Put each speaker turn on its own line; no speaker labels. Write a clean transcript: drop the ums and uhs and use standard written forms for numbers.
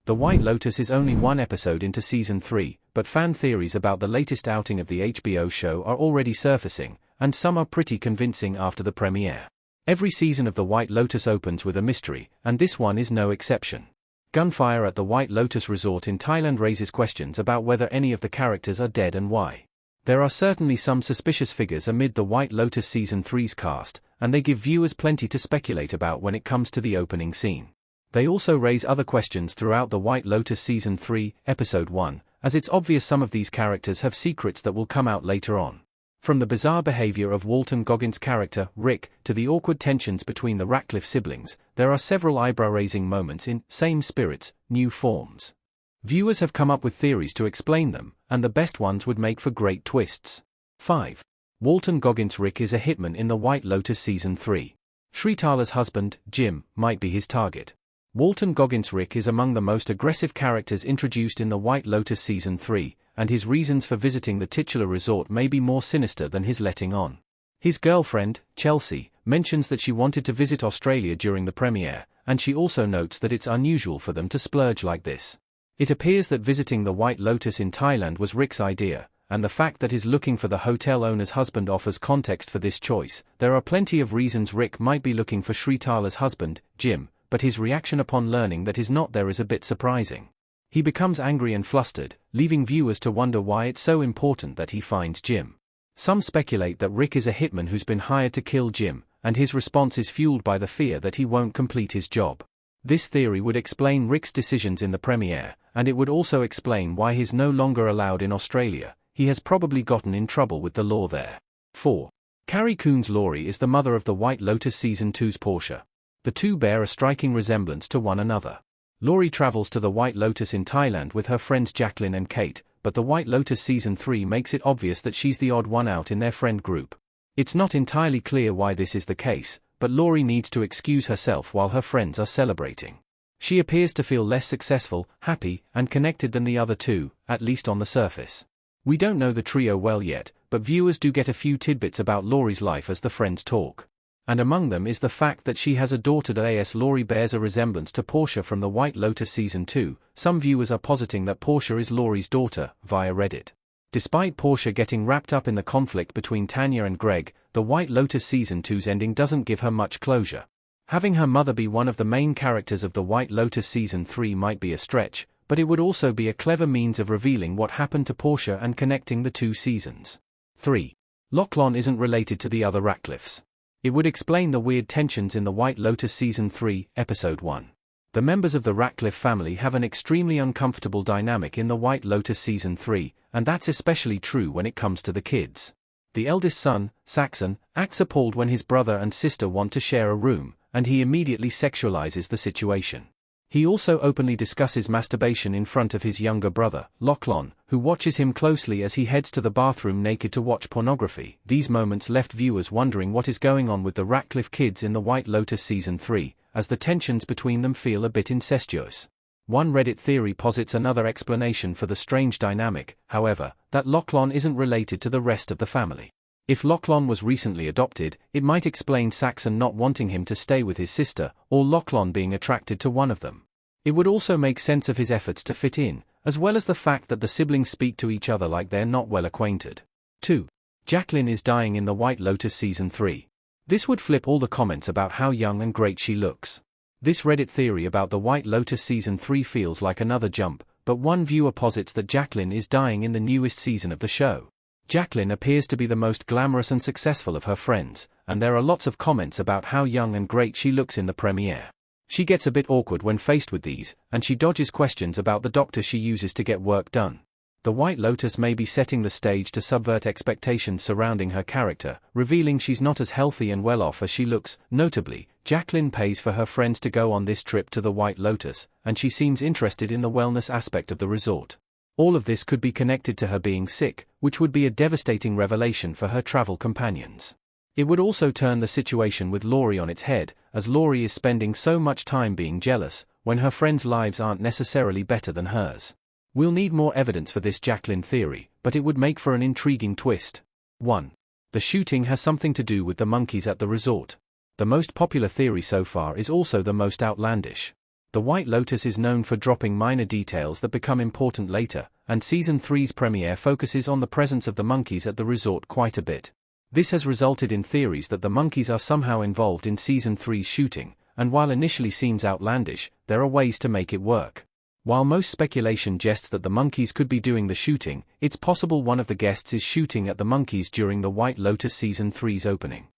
The White Lotus is only one episode into Season 3, but fan theories about the latest outing of the HBO show are already surfacing, and some are pretty convincing after the premiere. Every season of The White Lotus opens with a mystery, and this one is no exception. Gunfire at the White Lotus Resort in Thailand raises questions about whether any of the characters are dead and why. There are certainly some suspicious figures amid the White Lotus Season 3's cast, and they give viewers plenty to speculate about when it comes to the opening scene. They also raise other questions throughout the White Lotus Season 3, Episode 1, as it's obvious some of these characters have secrets that will come out later on. From the bizarre behavior of Walton Goggins' character, Rick, to the awkward tensions between the Ratcliffe siblings, there are several eyebrow-raising moments in Same Spirits, New Forms. Viewers have come up with theories to explain them, and the best ones would make for great twists. 5. Walton Goggins' Rick is a hitman in the White Lotus Season 3. Shree-Tala's husband, Jim, might be his target. Walton Goggins' Rick is among the most aggressive characters introduced in the White Lotus Season 3, and his reasons for visiting the titular resort may be more sinister than his letting on. His girlfriend, Chelsea, mentions that she wanted to visit Australia during the premiere, and she also notes that it's unusual for them to splurge like this. It appears that visiting the White Lotus in Thailand was Rick's idea, and the fact that he's looking for the hotel owner's husband offers context for this choice. There are plenty of reasons Rick might be looking for Shree-Tala's husband, Jim, but his reaction upon learning that he's not there is a bit surprising. He becomes angry and flustered, leaving viewers to wonder why it's so important that he finds Jim. Some speculate that Rick is a hitman who's been hired to kill Jim, and his response is fueled by the fear that he won't complete his job. This theory would explain Rick's decisions in the premiere, and it would also explain why he's no longer allowed in Australia. He has probably gotten in trouble with the law there. 4. Carrie Coon's Laurie is the mother of the White Lotus Season 2's Portia. The two bear a striking resemblance to one another. Laurie travels to the White Lotus in Thailand with her friends Jacqueline and Kate, but the White Lotus Season 3 makes it obvious that she's the odd one out in their friend group. It's not entirely clear why this is the case, but Laurie needs to excuse herself while her friends are celebrating. She appears to feel less successful, happy, and connected than the other two, at least on the surface. We don't know the trio well yet, but viewers do get a few tidbits about Laurie's life as the friends talk. And among them is the fact that she has a daughter that Laurie bears a resemblance to Portia from the White Lotus Season 2. Some viewers are positing that Portia is Laurie's daughter, via Reddit. Despite Portia getting wrapped up in the conflict between Tanya and Greg, the White Lotus Season 2's ending doesn't give her much closure. Having her mother be one of the main characters of the White Lotus Season 3 might be a stretch, but it would also be a clever means of revealing what happened to Portia and connecting the two seasons. 3. Lachlan isn't related to the other Ratcliffes. It would explain the weird tensions in the White Lotus Season 3, Episode 1. The members of the Ratcliffe family have an extremely uncomfortable dynamic in the White Lotus Season 3, and that's especially true when it comes to the kids. The eldest son, Saxon, acts appalled when his brother and sister want to share a room, and he immediately sexualizes the situation. He also openly discusses masturbation in front of his younger brother, Lachlan, who watches him closely as he heads to the bathroom naked to watch pornography. These moments left viewers wondering what is going on with the Ratcliffe kids in the White Lotus Season 3, as the tensions between them feel a bit incestuous. One Reddit theory posits another explanation for the strange dynamic, however, that Lachlan isn't related to the rest of the family. If Lachlan was recently adopted, it might explain Saxon not wanting him to stay with his sister, or Lachlan being attracted to one of them. It would also make sense of his efforts to fit in, as well as the fact that the siblings speak to each other like they're not well acquainted. 2. Jacqueline is dying in the White Lotus Season 3. This would flip all the comments about how young and great she looks. This Reddit theory about the White Lotus Season 3 feels like another jump, but one viewer posits that Jacqueline is dying in the newest season of the show. Jacqueline appears to be the most glamorous and successful of her friends, and there are lots of comments about how young and great she looks in the premiere. She gets a bit awkward when faced with these, and she dodges questions about the doctor she uses to get work done. The White Lotus may be setting the stage to subvert expectations surrounding her character, revealing she's not as healthy and well off as she looks. Notably, Jacqueline pays for her friends to go on this trip to the White Lotus, and she seems interested in the wellness aspect of the resort. All of this could be connected to her being sick, which would be a devastating revelation for her travel companions. It would also turn the situation with Laurie on its head, as Laurie is spending so much time being jealous, when her friends' lives aren't necessarily better than hers. We'll need more evidence for this Jacqueline theory, but it would make for an intriguing twist. 1. The shooting has something to do with the monkeys at the resort. The most popular theory so far is also the most outlandish. The White Lotus is known for dropping minor details that become important later, and Season 3's premiere focuses on the presence of the monkeys at the resort quite a bit. This has resulted in theories that the monkeys are somehow involved in Season 3's shooting, and while initially seems outlandish, there are ways to make it work. While most speculation jests that the monkeys could be doing the shooting, it's possible one of the guests is shooting at the monkeys during the White Lotus Season 3's opening.